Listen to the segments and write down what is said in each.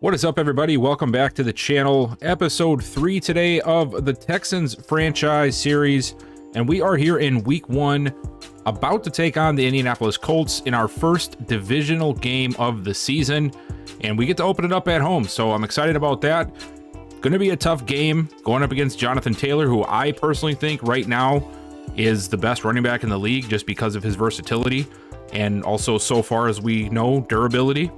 What is up, everybody? Welcome back to the channel. Episode 3 today of the Texans Franchise series, and we are here in week 1, about to take on the Indianapolis Colts in our first divisional game of the season, and we get to open it up at home, so I'm excited about that. Going to be a tough game going up against Jonathan Taylor, who I personally think right now is the best running back in the league just because of his versatility and also, so far as we know, durability.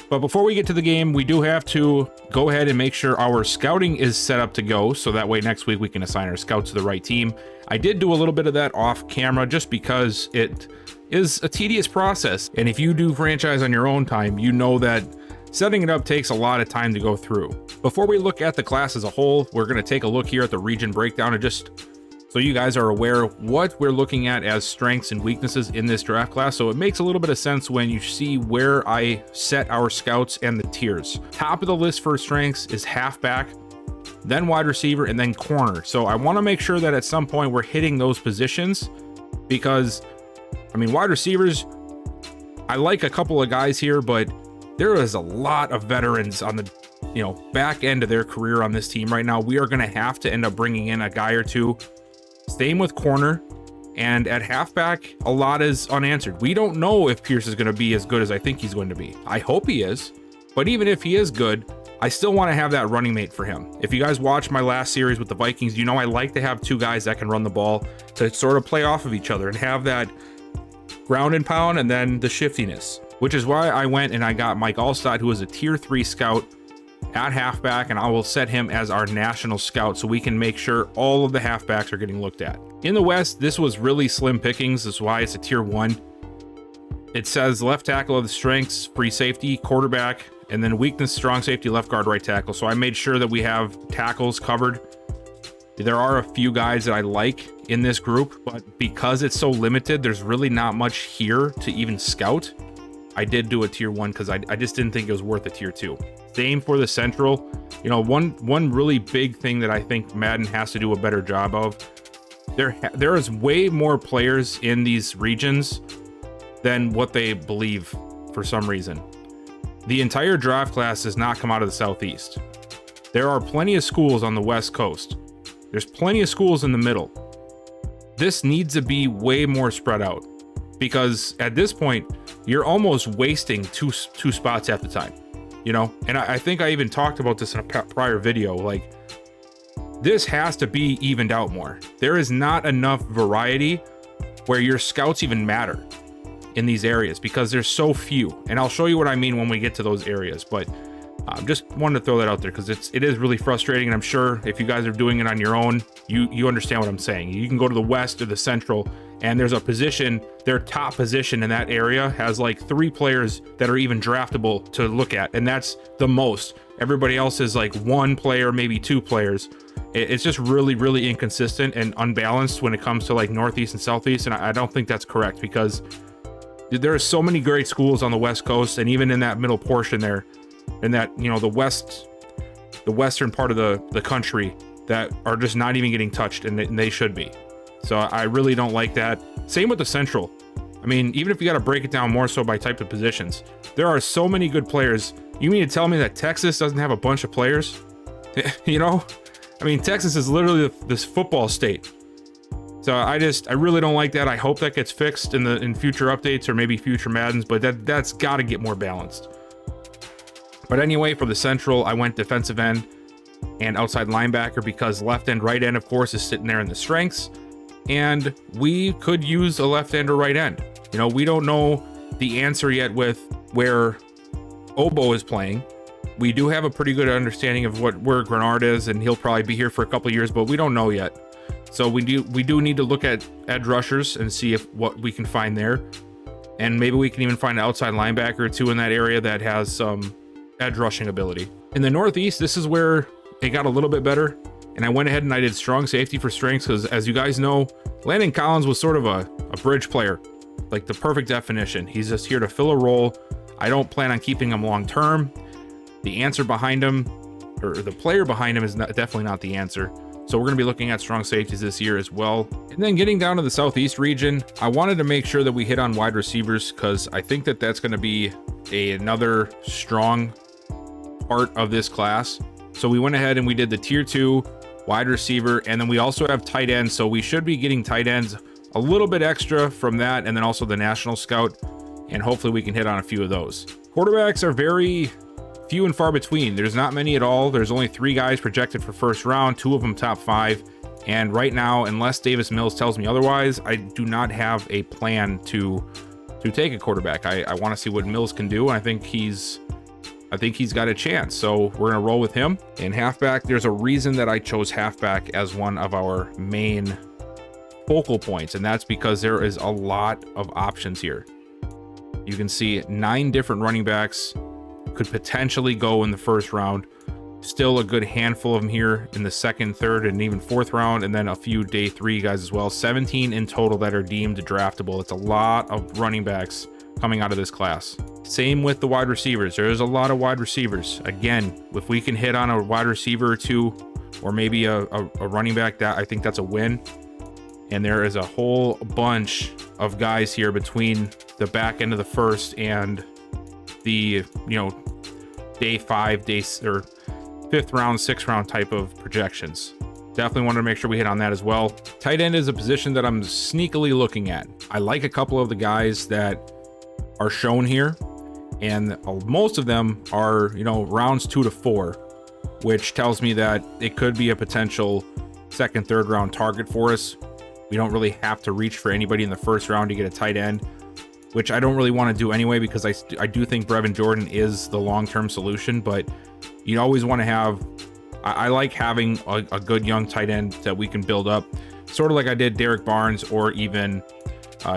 But before we get to the game, we do have to go ahead and make sure our scouting is set up to go, so that way next week we can assign our scouts to the right team. I did do a little bit of that off camera just because it is a tedious process. And if you do franchise on your own time, you know that setting it up takes a lot of time to go through. Before we look at the class as a whole, we're going to take a look here at the region breakdown and just so you guys are aware what we're looking at as strengths and weaknesses in this draft class. So it makes a little bit of sense when you see where I set our scouts and the tiers. Top of the list for strengths is halfback, then wide receiver, and then corner. So I want to make sure that at some point we're hitting those positions because, I mean, wide receivers, I like a couple of guys here, but there is a lot of veterans on the back end of their career on this team right now. We are going to have to end up bringing in a guy or two. Same with corner, and at halfback, a lot is unanswered. We don't know if Pierce is going to be as good as I think he's going to be. I hope he is, but even if he is good, I still want to have that running mate for him. If you guys watched my last series with the Vikings, you know I like to have two guys that can run the ball to sort of play off of each other and have that ground and pound and then the shiftiness, which is why I went and I got Mike Alstott, who is a tier 3 scout at halfback, and I will set him as our national scout so we can make sure all of the halfbacks are getting looked at. In the West, this was really slim pickings. That's why it's a tier 1. It says left tackle of the strengths, free safety, quarterback, and then weakness, strong safety, left guard, right tackle. So I made sure that we have tackles covered. There are a few guys that I like in this group, but because it's so limited, there's really not much here to even scout. I did do a tier 1 because I just didn't think it was worth a tier 2. Same for the central. One really big thing that I think Madden has to do a better job of, there is way more players in these regions than what they believe for some reason. The entire draft class does not come out of the Southeast. There are plenty of schools on the West Coast. There's plenty of schools in the middle. This needs to be way more spread out because at this point, you're almost wasting two spots at the time. And I think I even talked about this in a prior video. Like, this has to be evened out more. There is not enough variety where your scouts even matter in these areas because there's so few. And I'll show you what I mean when we get to those areas. But just wanted to throw that out there because it is really frustrating. And I'm sure if you guys are doing it on your own, you understand what I'm saying. You can go to the West or the Central, and there's a position, their top position in that area has like 3 players that are even draftable to look at, and that's the most. Everybody else is like 1 player, maybe 2 players. It's just really, really inconsistent and unbalanced when it comes to like Northeast and Southeast, and I don't think that's correct because there are so many great schools on the West Coast, and even in that middle portion there, in that, the western part of the country that are just not even getting touched, and they should be. So I really don't like that. Same with the Central. I mean, even if you got to break it down more so by type of positions, there are so many good players. You mean to tell me that Texas doesn't have a bunch of players? I mean, Texas is literally this football state. So I really don't like that. I hope that gets fixed in future updates or maybe future Maddens, but that's got to get more balanced. But anyway, for the Central, I went defensive end and outside linebacker because left end, right end, of course, is sitting there in the strengths. And we could use a left end or right end. We don't know the answer yet with where Obo is playing. We do have a pretty good understanding of where Grenard is, and he'll probably be here for a couple of years, but we don't know yet. So we do need to look at edge rushers and see what we can find there. And maybe we can even find an outside linebacker or two in that area that has some edge rushing ability. In the Northeast, this is where it got a little bit better. And I went ahead and I did strong safety for strengths because, as you guys know, Landon Collins was sort of a bridge player, like the perfect definition. He's just here to fill a role. I don't plan on keeping him long term. The answer behind him, or the player behind him, is definitely not the answer. So we're going to be looking at strong safeties this year as well. And then getting down to the Southeast region, I wanted to make sure that we hit on wide receivers because I think that that's going to be another strong part of this class. So we went ahead and we did the tier 2 wide receiver, and then we also have tight ends. So we should be getting tight ends a little bit extra from that, and then also the national scout, and hopefully we can hit on a few of those. Quarterbacks are very few and far between. There's not many at all. There's only 3 guys projected for first round, 2 of them top 5. And right now, unless Davis Mills tells me otherwise, I do not have a plan to take a quarterback. I want to see what Mills can do. I think he's got a chance. So we're going to roll with him. And halfback, there's a reason that I chose halfback as one of our main focal points, and that's because there is a lot of options here. You can see 9 different running backs could potentially go in the first round. Still a good handful of them here in the second, third, and even fourth round, and then a few day 3 guys as well. 17 in total that are deemed draftable. It's a lot of running backs coming out of this class. Same with the wide receivers. There's a lot of wide receivers. Again, if we can hit on a wide receiver or 2, or maybe a running back, that I think that's a win. And there is a whole bunch of guys here between the back end of the first and the, day 5, or 5th round, 6th round type of projections. Definitely wanted to make sure we hit on that as well. Tight end is a position that I'm sneakily looking at. I like a couple of the guys that are shown here, and most of them are, rounds 2 to 4, which tells me that it could be a potential 2nd, 3rd round target for us. We don't really have to reach for anybody in the first round to get a tight end, which I don't really want to do anyway, because I do think Brevin Jordan is the long-term solution, but you always want to have, I like having a good young tight end that we can build up, sort of like I did Derek Barnes or even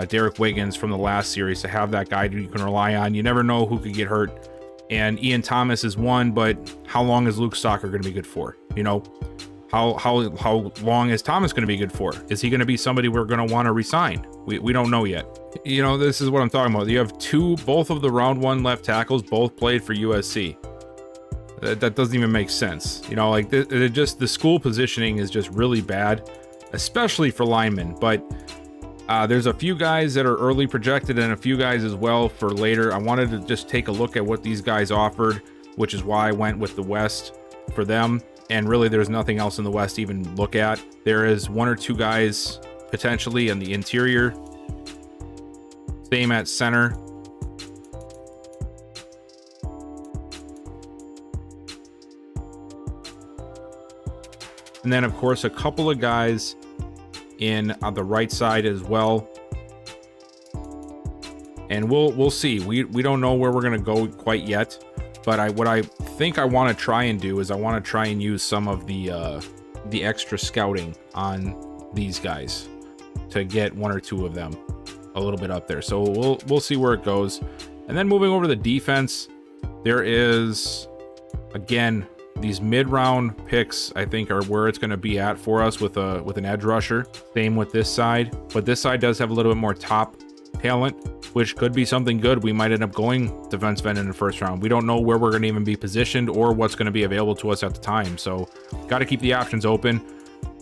Derek Wiggins from the last series, to have that guy you can rely on. You never know who could get hurt. And Ian Thomas is one, but how long is Luke Stocker going to be good for? How long is Thomas going to be good for? Is he going to be somebody we're going to want to resign? We don't know yet. This is what I'm talking about. You have both of the round 1 left tackles both played for USC. That doesn't even make sense. The school positioning is just really bad, especially for linemen. But there's a few guys that are early projected and a few guys as well for later. I wanted to just take a look at what these guys offered, which is why I went with the West for them. And really, there's nothing else in the West to even look at. There is 1 or 2 guys potentially in the interior. Same at center. And then, of course, a couple of guys on the right side as well. And we'll see. We don't know where we're going to go quite yet. But what I think I want to try and do is I want to try and use some of the extra scouting on these guys to get 1 or 2 of them a little bit up there. So we'll see where it goes. And then moving over to the defense, there is, again, these mid-round picks, I think, are where it's going to be at for us with an edge rusher. Same with this side, but this side does have a little bit more top talent, which could be something good. We might end up going defensive end in the first round. We don't know where we're going to even be positioned or what's going to be available to us at the time. So got to keep the options open.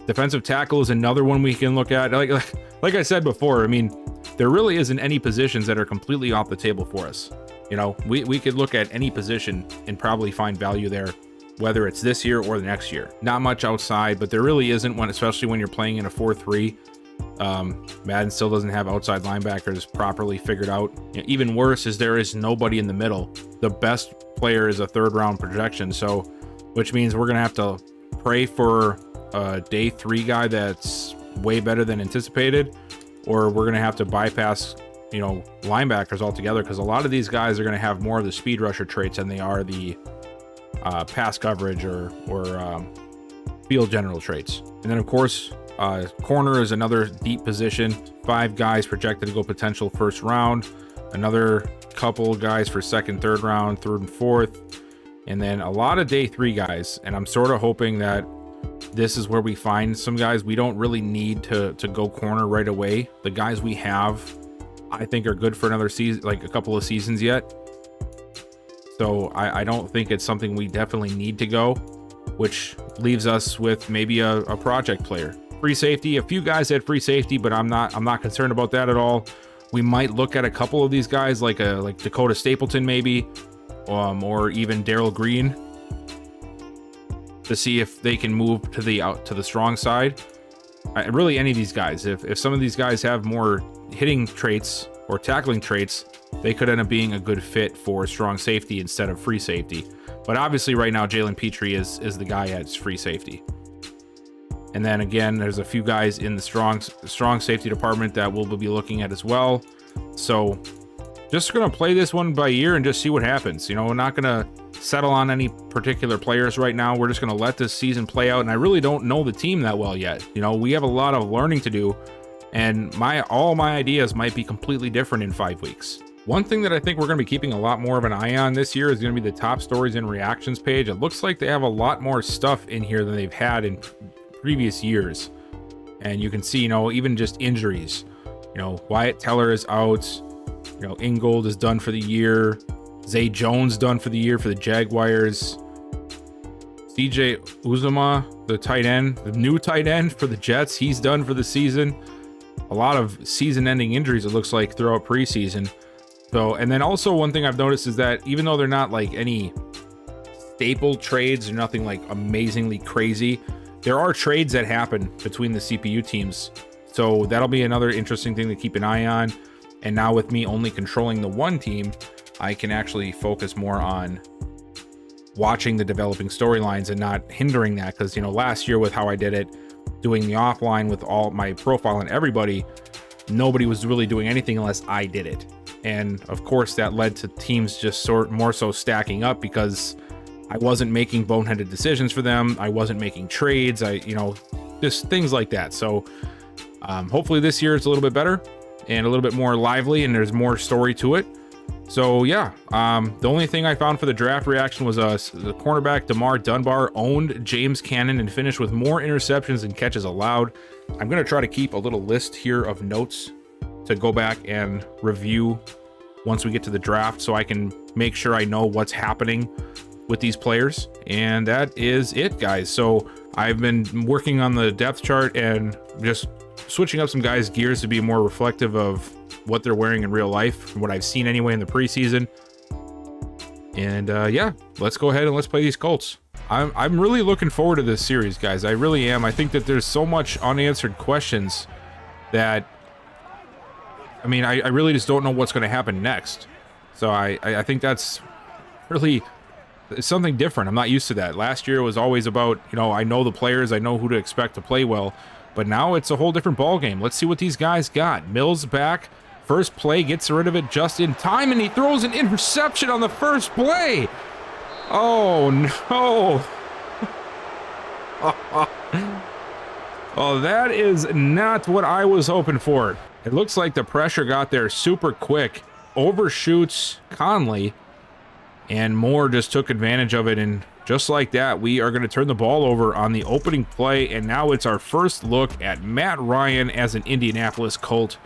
Defensive tackle is another one we can look at. Like I said before, there really isn't any positions that are completely off the table for us. We could look at any position and probably find value there, whether it's this year or the next year. Not much outside, but there really isn't one, especially when you're playing in a 4-3. Madden still doesn't have outside linebackers properly figured out. Even worse is there is nobody in the middle. The best player is a 3rd round projection, so which means we're gonna have to pray for a day 3 guy that's way better than anticipated, or we're gonna have to bypass linebackers altogether, because a lot of these guys are gonna have more of the speed rusher traits than they are the pass coverage or field general traits. And then, of course, corner is another deep position. 5 guys projected to go potential first round. Another couple guys for 2nd, 3rd round, 3rd and 4th. And then a lot of day 3 guys. And I'm sort of hoping that this is where we find some guys. We don't really need to go corner right away. The guys we have, I think, are good for another season, like a couple of seasons yet. So I don't think it's something we definitely need to go, which leaves us with maybe a project player. Free safety, a few guys had free safety, but I'm not concerned about that at all. We might look at a couple of these guys like Dakota Stapleton maybe, or even Darrell Green. to see if they can move to the strong side. Really, any of these guys. If some of these guys have more hitting traits or tackling traits, they could end up being a good fit for strong safety instead of free safety. But obviously, right now, Jalen Petrie is the guy at free safety. And then again, there's a few guys in the strong safety department that we'll be looking at as well. So just gonna play this one by ear and just see what happens. We're not gonna settle on any particular players right now. We're just gonna let this season play out. And I really don't know the team that well yet. We have a lot of learning to do, and all my ideas might be completely different in 5 weeks. One thing that I think we're going to be keeping a lot more of an eye on this year is going to be the top stories and reactions page. It looks like they have a lot more stuff in here than they've had in previous years. And you can see, even just injuries. Wyatt Teller is out. Ingold is done for the year. Zay Jones done for the year for the Jaguars. CJ Uzomah, the tight end, the new tight end for the Jets, he's done for the season. A lot of season-ending injuries, it looks like, throughout preseason. So, and then also one thing I've noticed is that even though they're not like any staple trades or nothing like amazingly crazy, there are trades that happen between the CPU teams. So that'll be another interesting thing to keep an eye on. And now with me only controlling the one team, I can actually focus more on watching the developing storylines and not hindering that. Because, last year with how I did it, doing the offline with all my profile and everybody, nobody was really doing anything unless I did it. And of course that led to teams just more so stacking up because I wasn't making boneheaded decisions for them. I wasn't making trades. Just things like that. So hopefully this year it's a little bit better and a little bit more lively and there's more story to it. So yeah, the only thing I found for the draft reaction was the cornerback DeMar Dunbar owned James Cannon and finished with more interceptions than catches allowed. I'm going to try to keep a little list here of notes to go back and review once we get to the draft so I can make sure I know what's happening with these players. And that is it, guys. So I've been working on the depth chart and just switching up some guys' gears to be more reflective of what they're wearing in real life, from what I've seen anyway in the preseason. And yeah, let's go ahead and let's play these Colts. I'm really looking forward to this series, guys. I really am. I think that there's so much unanswered questions that I really just don't know what's going to happen next. So I think that's really something different. I'm not used to that. Last year was always about, I know the players, I know who to expect to play well, but now it's a whole different ball game. Let's see what these guys got. Mills back. First play, gets rid of it just in time, and he throws an interception on the first play. Oh, no. Oh, that is not what I was hoping for. It looks like the pressure got there super quick. Overshoots Conley, and Moore just took advantage of it, and just like that, we are going to turn the ball over on the opening play, and now it's our first look at Matt Ryan as an Indianapolis Colt.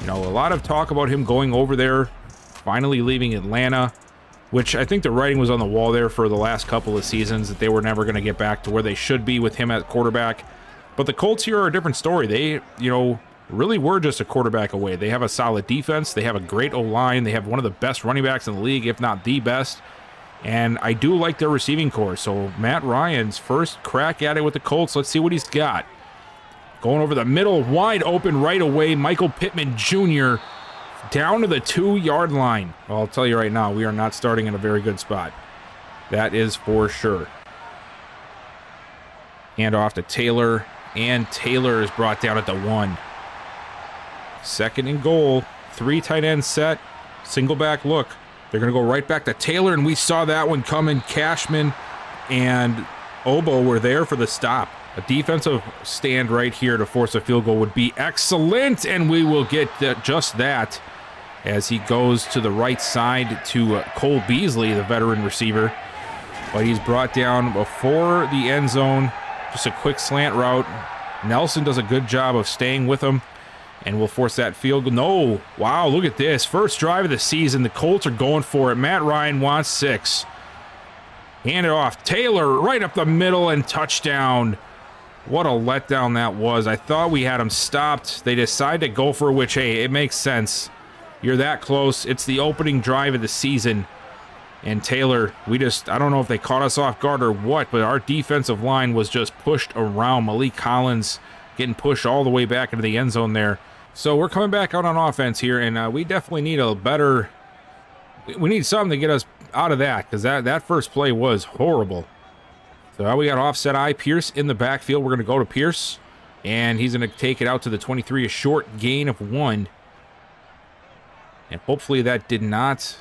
A lot of talk about him going over there, finally leaving Atlanta, which I think the writing was on the wall there for the last couple of seasons, that they were never going to get back to where they should be with him at quarterback. But the Colts here are a different story. They, really were just a quarterback away. They have a solid defense. They have a great O-line. They have one of the best running backs in the league, if not the best. And I do like their receiving core. So Matt Ryan's first crack at it with the Colts. Let's see what he's got. Going over the middle, wide open right away. Michael Pittman Jr. down to the 2-yard line. Well, I'll tell you right now, we are not starting in a very good spot. That is for sure. Hand off to Taylor, and Taylor is brought down at the 1. Second and goal, 3 tight end set, single back look. They're going to go right back to Taylor, and we saw that one coming. Cashman and Obo were there for the stop. A defensive stand right here to force a field goal would be excellent, and we will get just that as he goes to the right side to Cole Beasley, the veteran receiver. But he's brought down before the end zone. Just a quick slant route. Nelson does a good job of staying with him, and we'll force that field goal. No. Wow, look at this. First drive of the season. The Colts are going for it. Matt Ryan wants 6. Hand it off. Taylor right up the middle and touchdown. What a letdown that was. I thought we had him stopped. They decide to go for it, which, hey, it makes sense. You're that close. It's the opening drive of the season. And Taylor, I don't know if they caught us off guard or what, but our defensive line was just pushed around. Malik Collins getting pushed all the way back into the end zone there. So we're coming back out on offense here, and we definitely need a better... We need something to get us out of that, because that first play was horrible. So now we got offset eye. Pierce in the backfield. We're going to go to Pierce, and he's going to take it out to the 23, a short gain of 1. And hopefully that did not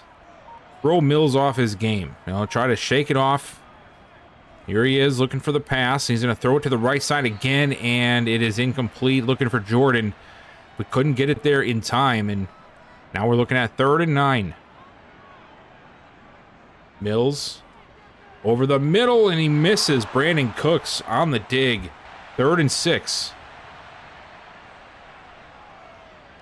throw Mills off his game. Try to shake it off. Here he is looking for the pass. He's going to throw it to the right side again, and it is incomplete. Looking for Jordan. We couldn't get it there in time, and now we're looking at 3rd and 9. Mills over the middle, and he misses. Brandon Cooks on the dig. 3rd and 6.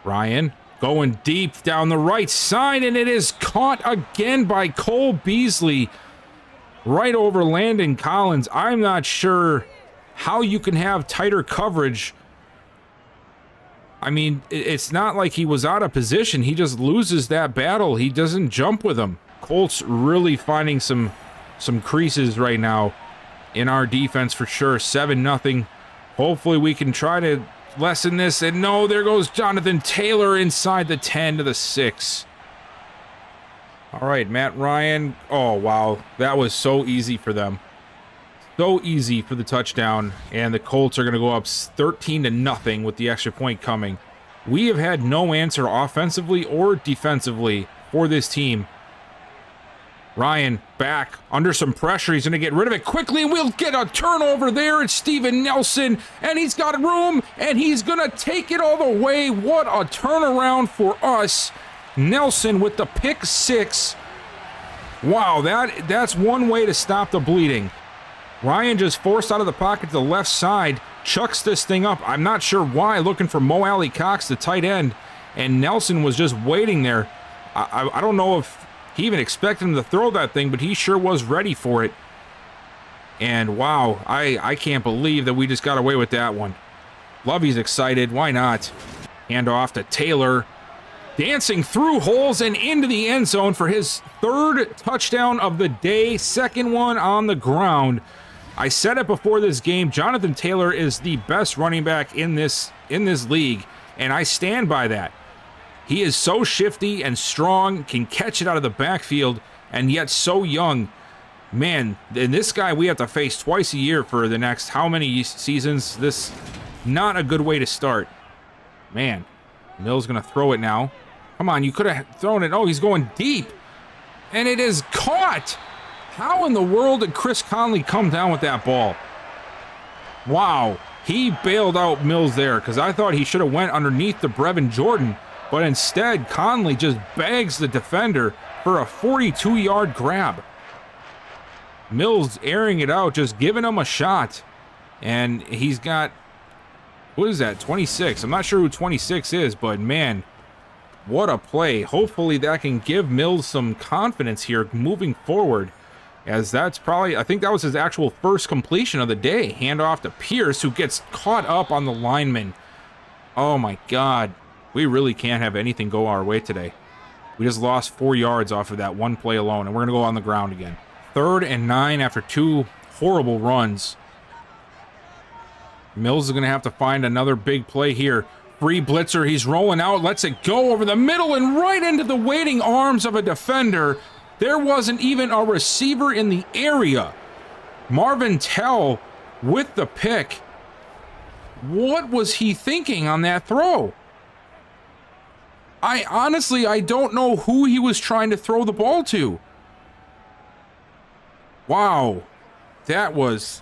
Ryan going deep down the right side, and it is caught again by Cole Beasley right over Landon Collins. I'm not sure how you can have tighter coverage. I mean, it's not like he was out of position. He just loses that battle. He doesn't jump with him. Colts really finding some creases right now in our defense for sure. 7-0. Hopefully we can try to lessen this. And no, there goes Jonathan Taylor inside the 10 to the 6. All right, Matt Ryan. Oh, wow. That was so easy for them. So easy for the touchdown. And the Colts are going to go up 13-0 with the extra point coming. We have had no answer offensively or defensively for this team. Ryan back under some pressure. He's going to get rid of it quickly, and we'll get a turnover there. It's Steven Nelson, and he's got room, and he's going to take it all the way. What a turnaround for us. Nelson with the pick 6. Wow, that's one way to stop the bleeding. Ryan just forced out of the pocket to the left side, chucks this thing up. I'm not sure why, looking for Mo Alley Cox, the tight end, and Nelson was just waiting there. I don't know if he even expected him to throw that thing, but he sure was ready for it. And wow, I can't believe that we just got away with that one. Lovey's excited. Why not? Hand off to Taylor. Dancing through holes and into the end zone for his 3rd touchdown of the day. 2nd one on the ground. I said it before this game, Jonathan Taylor is the best running back in this league, and I stand by that. He is so shifty and strong, can catch it out of the backfield, and yet so young. Man, and this guy we have to face twice a year for the next how many seasons? This not a good way to start. Man, Mills going to throw it now. Come on, you could have thrown it. Oh, he's going deep. And it is caught. How in the world did Chris Conley come down with that ball? Wow, he bailed out Mills there because I thought he should have went underneath the Brevin Jordan. But instead, Conley just bags the defender for a 42-yard grab. Mills airing it out, just giving him a shot. And he's got, what is that, 26? I'm not sure who 26 is, but man, what a play. Hopefully that can give Mills some confidence here moving forward. As that's probably, I think that was his actual first completion of the day. Hand off to Pierce, who gets caught up on the lineman. Oh my God. We really can't have anything go our way today. We just lost 4 yards off of that one play alone, and we're going to go on the ground again. 3rd and 9 after 2 horrible runs. Mills is going to have to find another big play here. Free blitzer, he's rolling out, lets it go over the middle and right into the waiting arms of a defender. There wasn't even a receiver in the area. Marvin Tell with the pick. What was he thinking on that throw? I don't know who he was trying to throw the ball to. Wow. That was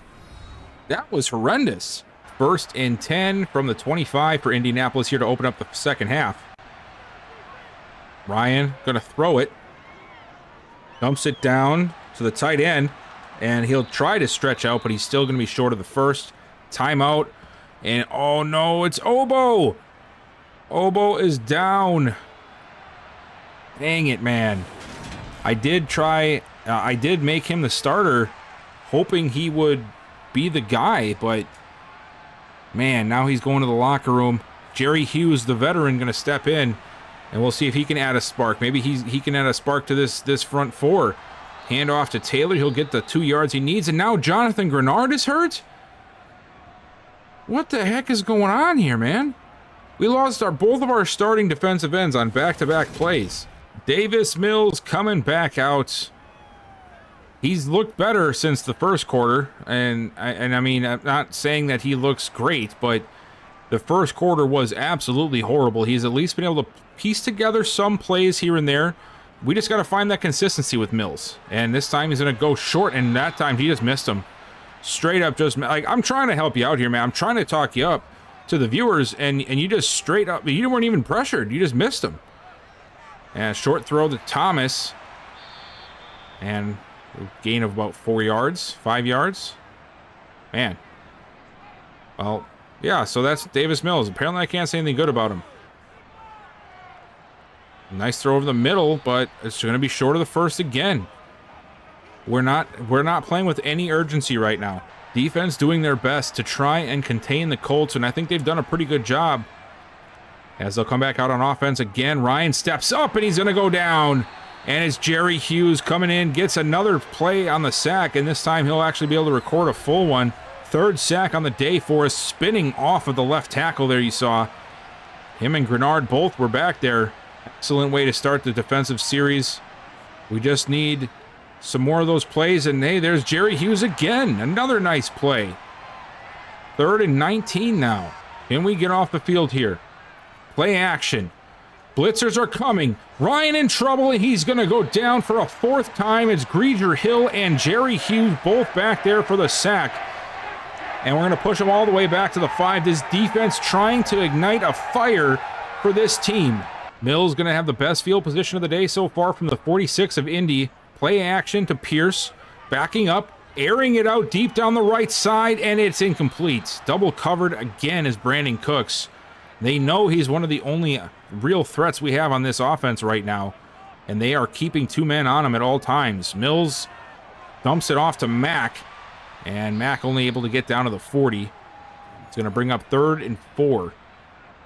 horrendous. 1st and 10 from the 25 for Indianapolis here to open up the second half. Ryan gonna throw it. Dumps it down to the tight end, and he'll try to stretch out, but he's still gonna be short of the first. Timeout, and oh no, it's Obo. Obo is down. Dang it, man. I did make him the starter, hoping he would be the guy, but man, now he's going to the locker room. Jerry Hughes, the veteran, going to step in, and we'll see if he can add a spark. Maybe he can add a spark to this front four. Hand off to Taylor. He'll get the 2 yards he needs. And now Jonathan Grenard is hurt? What the heck is going on here, man? We lost both of our starting defensive ends on back-to-back plays. Davis Mills coming back out. He's looked better since the first quarter. And I mean, I'm not saying that he looks great, but the first quarter was absolutely horrible. He's at least been able to piece together some plays here and there. We just got to find that consistency with Mills. And this time he's going to go short, and that time he just missed him. Straight up just, like, I'm trying to help you out here, man. I'm trying to talk you up to the viewers, and you just straight up, you weren't even pressured. You just missed him. And a short throw to Thomas. And a gain of about 4 yards, 5 yards. Man. Well, yeah, so that's Davis Mills. Apparently I can't say anything good about him. Nice throw over the middle, but it's going to be short of the first again. We're not playing with any urgency right now. Defense doing their best to try and contain the Colts, and I think they've done a pretty good job. As they'll come back out on offense again, Ryan steps up, and he's going to go down. And it's Jerry Hughes coming in, gets another play on the sack, and this time he'll actually be able to record a full one. Third sack on the day for us, spinning off of the left tackle there you saw. Him and Grenard both were back there. Excellent way to start the defensive series. We just need some more of those plays, and hey, there's Jerry Hughes again. Another nice play. 3rd and 19 now. Can we get off the field here? Play action. Blitzers are coming. Ryan in trouble, and he's going to go down for a 4th time. It's Greger Hill and Jerry Hughes both back there for the sack. And we're going to push them all the way back to the 5. This defense trying to ignite a fire for this team. Mills going to have the best field position of the day so far from the 46 of Indy. Play action to Pierce, backing up, airing it out deep down the right side, and it's incomplete. Double covered again is Brandon Cooks. They know he's one of the only real threats we have on this offense right now, and they are keeping 2 men on him at all times. Mills dumps it off to Mack, and Mack only able to get down to the 40. It's going to bring up 3rd and 4.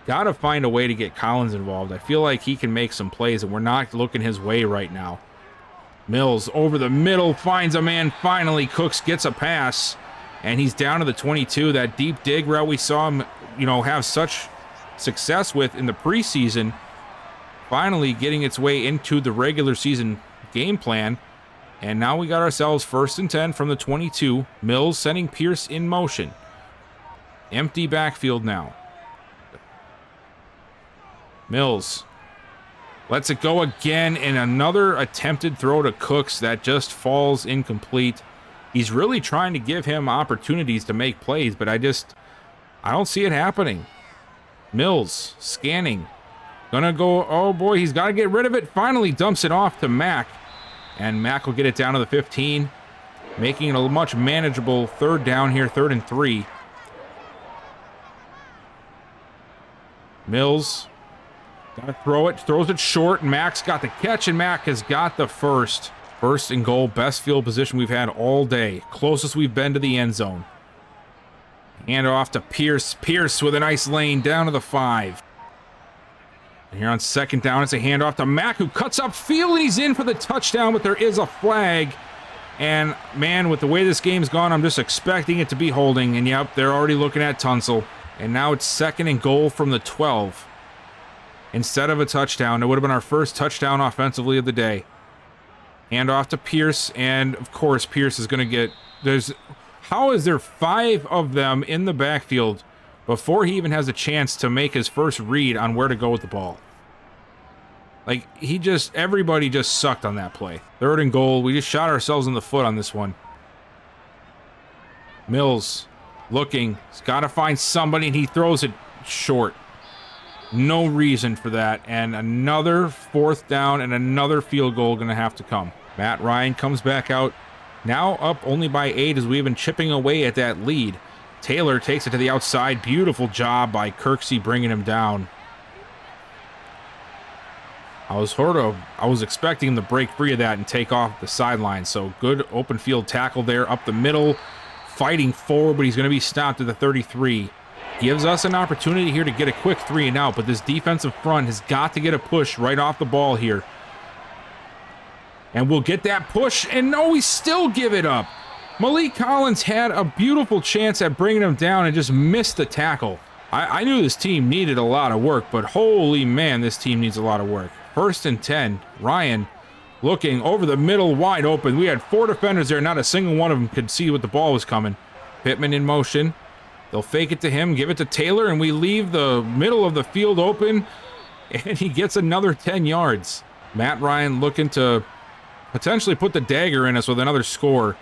Got to find a way to get Collins involved. I feel like he can make some plays, and we're not looking his way right now. Mills over the middle, finds a man finally. Cooks gets a pass, and he's down to the 22. That deep dig route we saw him, have such success with in the preseason, finally getting its way into the regular season game plan. And now we got ourselves 1st and 10 from the 22. Mills sending Pierce in motion. Empty backfield now. Mills lets it go again, and another attempted throw to Cooks that just falls incomplete. He's really trying to give him opportunities to make plays, but I don't see it happening. Mills scanning. Gonna go, oh boy, he's got to get rid of it. Finally dumps it off to Mack, and Mack will get it down to the 15, making it a much manageable 3rd down here, 3rd and 3. Mills gotta throw it, throws it short, and Mack's got the catch, and Mack has got the first. 1st and goal, best field position we've had all day. Closest we've been to the end zone. Hand off to Pierce. Pierce with a nice lane down to the 5. And here on 2nd down, it's a handoff to Mack, who cuts up field, and he's in for the touchdown, but there is a flag. And man, with the way this game's gone, I'm just expecting it to be holding. And yep, they're already looking at Tunsil. And now it's 2nd and goal from the 12. Instead of a touchdown, it would have been our first touchdown offensively of the day. Hand off to Pierce, and of course Pierce is going to get... How is there 5 of them in the backfield before he even has a chance to make his first read on where to go with the ball? Like, everybody just sucked on that play. 3rd and goal, we just shot ourselves in the foot on this one. Mills looking, he's got to find somebody, and he throws it short. No reason for that, and another 4th down and another field goal going to have to come. Matt Ryan comes back out, now up only by 8 as we've been chipping away at that lead. Taylor takes it to the outside. Beautiful job by Kirksey bringing him down. I was expecting him to break free of that and take off the sideline, so good open field tackle there up the middle. Fighting forward, but he's going to be stopped at the 33. Gives us an opportunity here to get a quick 3 and out, but this defensive front has got to get a push right off the ball here. And we'll get that push, and no, we still give it up. Malik Collins had a beautiful chance at bringing him down and just missed the tackle. I knew this team needed a lot of work, but holy man, this team needs a lot of work. 1st and 10, Ryan looking over the middle, wide open. We had 4 defenders there, not a single one of them could see what the ball was coming. Pittman in motion. They'll fake it to him, give it to Taylor, and we leave the middle of the field open, and he gets another 10 yards. Matt Ryan looking to potentially put the dagger in us with another score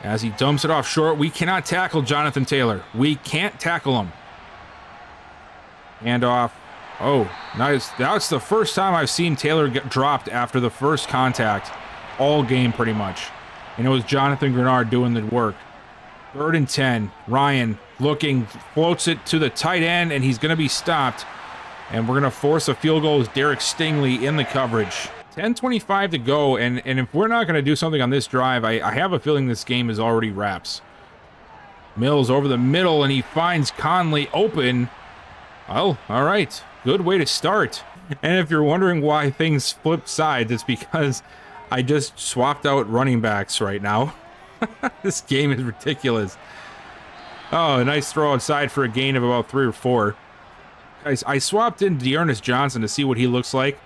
as he dumps it off short. We cannot tackle Jonathan Taylor. We can't tackle him. Hand off. Oh, nice. That's the first time I've seen Taylor get dropped after the first contact all game pretty much. And it was Jonathan Grenard doing the work. 3rd and 10. Ryan looking, floats it to the tight end, and he's going to be stopped. And we're going to force a field goal with Derek Stingley in the coverage. 10:25 to go, and if we're not going to do something on this drive, I have a feeling this game is already wraps. Mills over the middle, and he finds Conley open. Oh, all right. Good way to start. And if you're wondering why things flip sides, it's because I just swapped out running backs right now. This game is ridiculous. Oh, a nice throw outside for a gain of about 3 or 4. I swapped in Dearness Johnson to see what he looks like.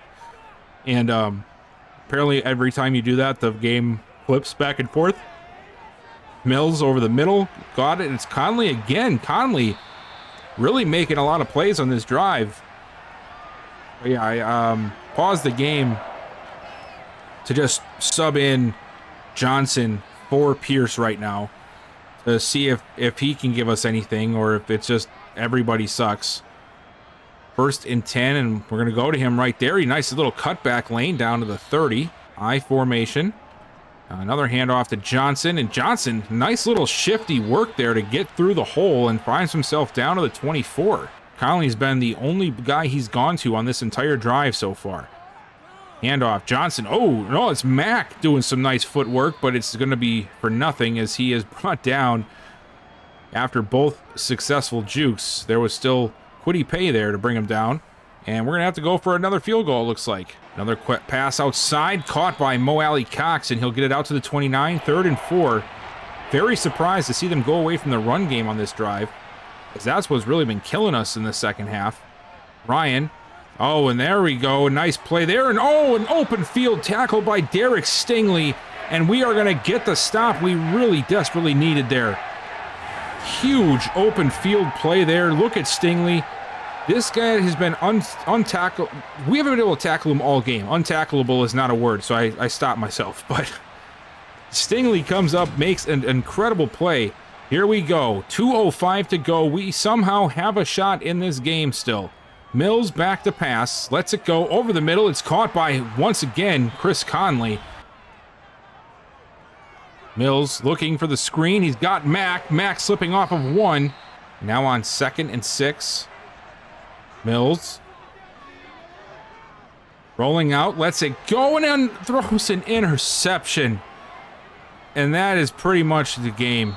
And apparently every time you do that, the game flips back and forth. Mills over the middle. Got it. It's Conley again. Conley really making a lot of plays on this drive. But yeah, I paused the game to just sub in Johnson for Pierce right now to see if he can give us anything or if it's just everybody sucks. 1st and 10, and we're going to go to him right there. Nice little cutback lane down to the 30. I formation. Another handoff to Johnson, and Johnson, nice little shifty work there to get through the hole and finds himself down to the 24. Conley's been the only guy he's gone to on this entire drive so far. Handoff, Johnson. Oh, no, it's Mack doing some nice footwork, but it's going to be for nothing as he is brought down after both successful jukes. There was still Quiddy Pay there to bring him down. And we're going to have to go for another field goal, it looks like. Another quick pass outside, caught by Mo Alley Cox, and he'll get it out to the 29, 3rd and 4. Very surprised to see them go away from the run game on this drive, as that's what's really been killing us in the second half. Ryan. Oh, and there we go. A nice play there. And oh, an open field tackle by Derek Stingley. And we are going to get the stop we really desperately needed there. Huge open field play there. Look at Stingley. This guy has been untackled. We haven't been able to tackle him all game. Untackleable is not a word, so I stopped myself. But Stingley comes up, makes an incredible play. Here we go. 2:05 to go. We somehow have a shot in this game still. Mills back to pass. Lets it go over the middle. It's caught by, once again, Chris Conley. Mills looking for the screen. He's got Mack. Mack slipping off of 1. Now on 2nd and 6. Mills. Rolling out. Lets it go and then throws an interception. And that is pretty much the game.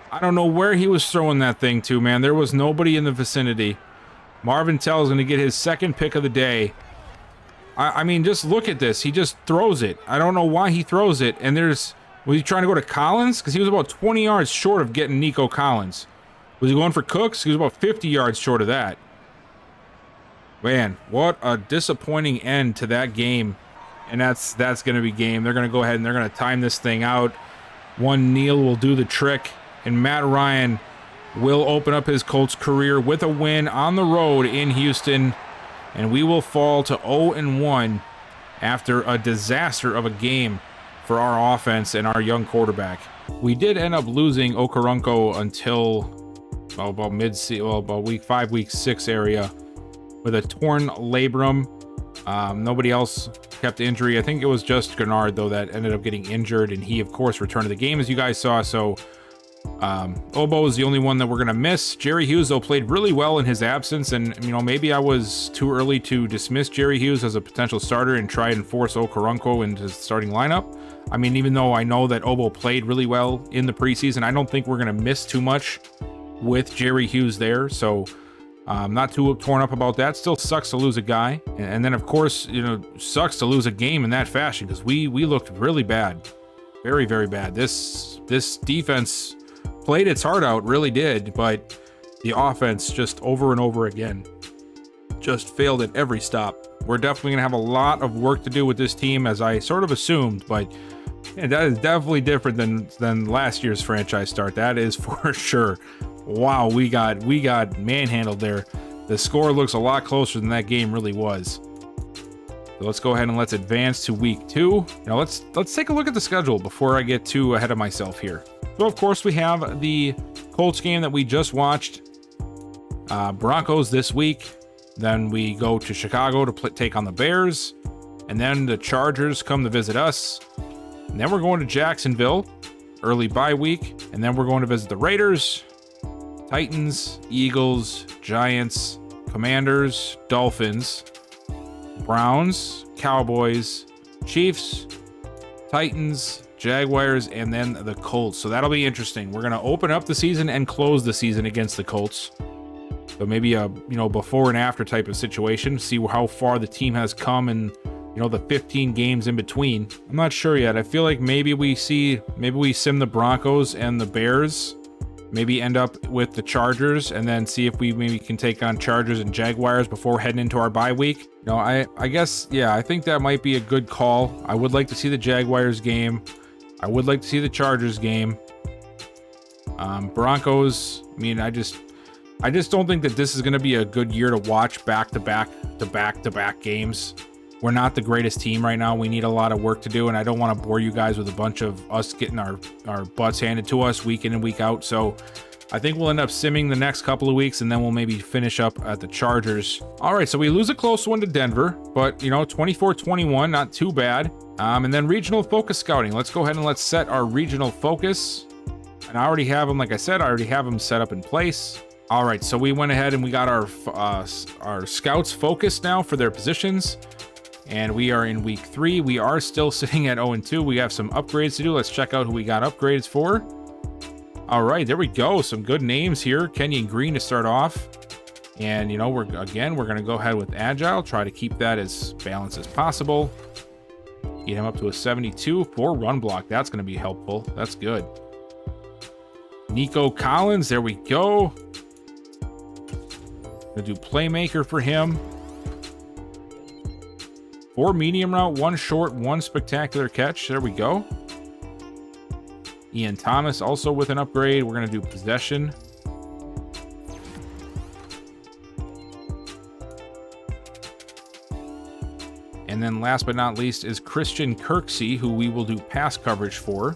I don't know where he was throwing that thing to, man. There was nobody in the vicinity. Marvin Tell is going to get his 2nd pick of the day. I mean, just look at this. He just throws it. I don't know why he throws it. And was he trying to go to Collins? Because he was about 20 yards short of getting Nico Collins. Was he going for Cooks? He was about 50 yards short of that. Man, what a disappointing end to that game. And that's going to be game. They're going to go ahead and they're going to time this thing out. One kneel will do the trick. And Matt Ryan will open up his Colts career with a win on the road in Houston. And we will fall to 0-1 after a disaster of a game for our offense and our young quarterback. We did end up losing Okoronkwo until about week 5, week 6 area with a torn labrum. Nobody else kept injury. I think it was just Gennard, though, that ended up getting injured, and he, of course, returned to the game, as you guys saw. So Obo is the only one that we're going to miss. Jerry Hughes, though, played really well in his absence, and, you know, maybe I was too early to dismiss Jerry Hughes as a potential starter and try and force Okoronkwo into the starting lineup. I mean, even though I know that Obo played really well in the preseason, I don't think we're going to miss too much with Jerry Hughes there. So Not too torn up about that. Still sucks to lose a guy. And then, of course, sucks to lose a game in that fashion because we looked really bad. Very, very bad. This defense played its heart out, really did, but the offense just over and over again just failed at every stop. We're definitely going to have a lot of work to do with this team, as I sort of assumed, but that is definitely different than last year's franchise start. That is for sure. Wow, we got manhandled there. The score looks a lot closer than that game really was. So let's go ahead and let's advance to week 2. Now let's take a look at the schedule before I get too ahead of myself here. So of course we have the Colts game that we just watched. Broncos this week. Then we go to Chicago to take on the Bears. And then the Chargers come to visit us. And then we're going to Jacksonville, early bye week. And then we're going to visit the Raiders, Titans, Eagles, Giants, Commanders, Dolphins, Browns, Cowboys, Chiefs, Titans, Jaguars, and then the Colts. So that'll be interesting. We're going to open up the season and close the season against the Colts. So maybe a before and after type of situation. See how far the team has come in the 15 games in between. I'm not sure yet. I feel like maybe we sim the Broncos and the Bears. Maybe end up with the Chargers and then see if we maybe can take on Chargers and Jaguars before heading into our bye week. I guess, yeah, I think that might be a good call. I would like to see the Jaguars game. I would like to see the Chargers game. Broncos, I just don't think that this is going to be a good year to watch back-to-back games. We're not the greatest team right now. We need a lot of work to do, and I don't want to bore you guys with a bunch of us getting our butts handed to us week in and week out. So I think we'll end up simming the next couple of weeks, and then we'll maybe finish up at the Chargers. All right, so we lose a close one to Denver, but 24-21, not too bad. And then regional focus scouting. Let's go ahead and let's set our regional focus. And I already have them, like I said, set up in place. All right, so we went ahead and we got our scouts focused now for their positions. And we are in week 3. We are still sitting at 0-2. We have some upgrades to do. Let's check out who we got upgrades for. All right, there we go. Some good names here. Kenyon Green to start off. And, we're going to go ahead with Agile. Try to keep that as balanced as possible. Get him up to a 72 for run block. That's going to be helpful. That's good. Nico Collins, there we go. Going to do playmaker for him. 4 medium route, 1 short, 1 spectacular catch. There we go. Ian Thomas also with an upgrade. We're going to do possession. And then last but not least is Christian Kirksey, who we will do pass coverage for.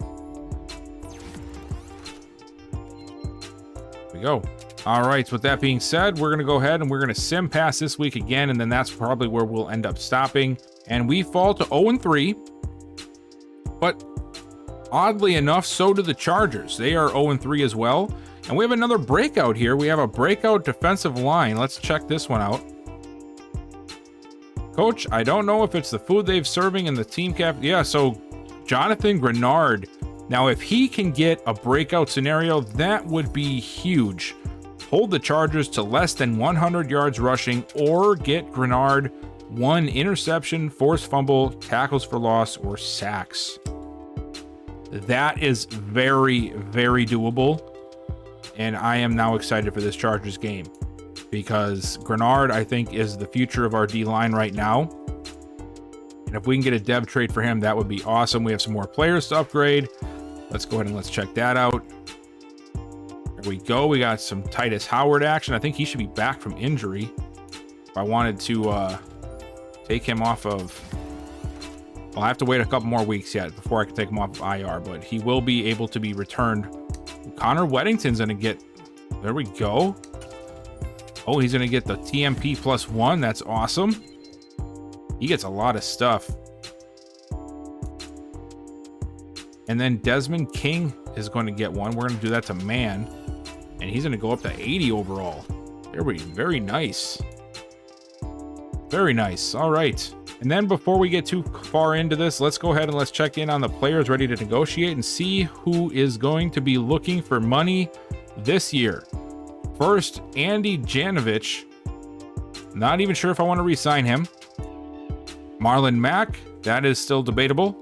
There we go. All right, so with that being said, we're going to go ahead and we're going to sim pass this week again, and then that's probably where we'll end up stopping. And we fall to 0-3, but oddly enough, so do the Chargers. They are 0-3 as well. And we have another breakout here. We have a breakout defensive line. Let's check this one out. Coach, I don't know if it's the food they've serving in the team cap. Yeah, so Jonathan Grenard. Now, if he can get a breakout scenario, that would be huge. Hold the Chargers to less than 100 yards rushing or get Grenard 1 interception, forced fumble, tackles for loss, or sacks. That is very, very doable. And I am now excited for this Chargers game because Grenard, I think, is the future of our D-line right now. And if we can get a dev trade for him, that would be awesome. We have some more players to upgrade. Let's go ahead and let's check that out. There we go. We got some Titus Howard action. I think he should be back from injury. If I wanted to take him off of... I'll have to wait a couple more weeks yet before I can take him off of IR, but he will be able to be returned. Connor Weddington's going to get... There we go. Oh, he's going to get the TMP +1. That's awesome. He gets a lot of stuff. And then Desmond King is going to get one. We're going to do that to man. And he's going to go up to 80 overall. There we go. Very nice. Very nice. All right. And then before we get too far into this, let's go ahead and let's check in on the players ready to negotiate and see who is going to be looking for money this year. First, Andy Janovich. Not even sure if I want to re-sign him. Marlon Mack, that is still debatable.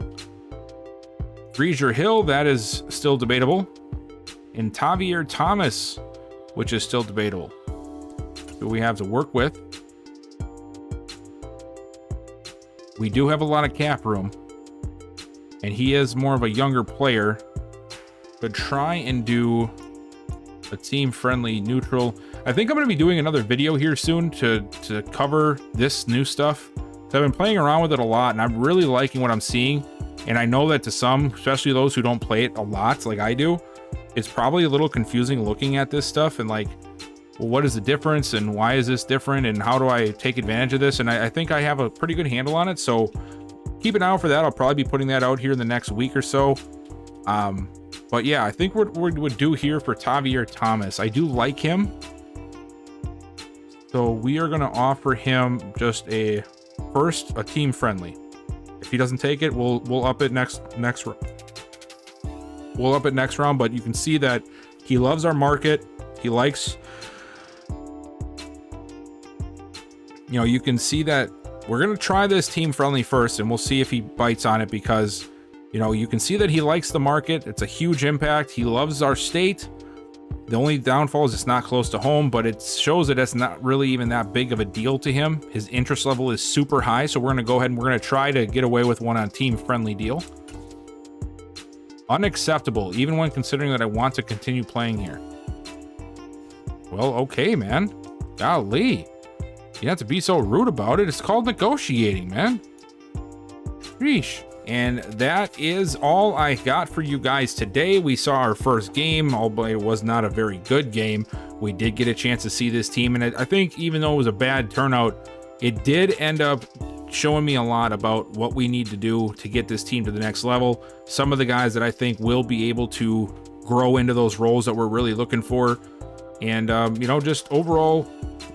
Freezer Hill, that is still debatable. And Tavier Thomas, which is still debatable. Who we have to work with. We do have a lot of cap room. And he is more of a younger player. But try and do a team-friendly neutral. I think I'm going to be doing another video here soon to cover this new stuff. So I've been playing around with it a lot, and I'm really liking what I'm seeing. And I know that to some, especially those who don't play it a lot like I do, it's probably a little confusing looking at this stuff and like, well, what is the difference and why is this different and how do I take advantage of this? And I think I have a pretty good handle on it. So keep an eye out for that. I'll probably be putting that out here in the next week or so. But yeah, I think what we would do here for Tavier Thomas, I do like him. So we are going to offer him just a team friendly. If he doesn't take it, we'll up it next round. We'll up it next round, but you can see that he loves our market. He likes, you know, you can see that we're going to try this team friendly first and we'll see if he bites on it because, you know, you can see that he likes the market. It's a huge impact. He loves our state. The only downfall is it's not close to home, but it shows that it's not really even that big of a deal to him. His interest level is super high, so we're going to go ahead and we're going to try to get away with one on team-friendly deal. Unacceptable, even when considering that I want to continue playing here. Well, okay, man. Golly. You have to be so rude about it. It's called negotiating, man. Sheesh. And that is all I got for you guys today. We saw our first game, although it was not a very good game. We did get a chance to see this team, and I think even though it was a bad turnout, it did end up showing me a lot about what we need to do to get this team to the next level. Some of the guys that I think will be able to grow into those roles that we're really looking for. And, you know, just overall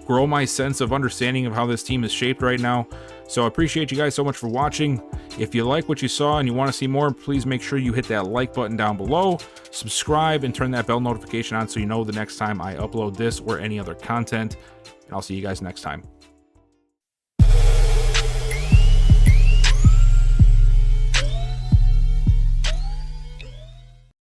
grow my sense of understanding of how this team is shaped right now. So I appreciate you guys so much for watching. If you like what you saw and you want to see more, please make sure you hit that like button down below, subscribe, and turn that bell notification on so you know the next time I upload this or any other content. And I'll see you guys next time.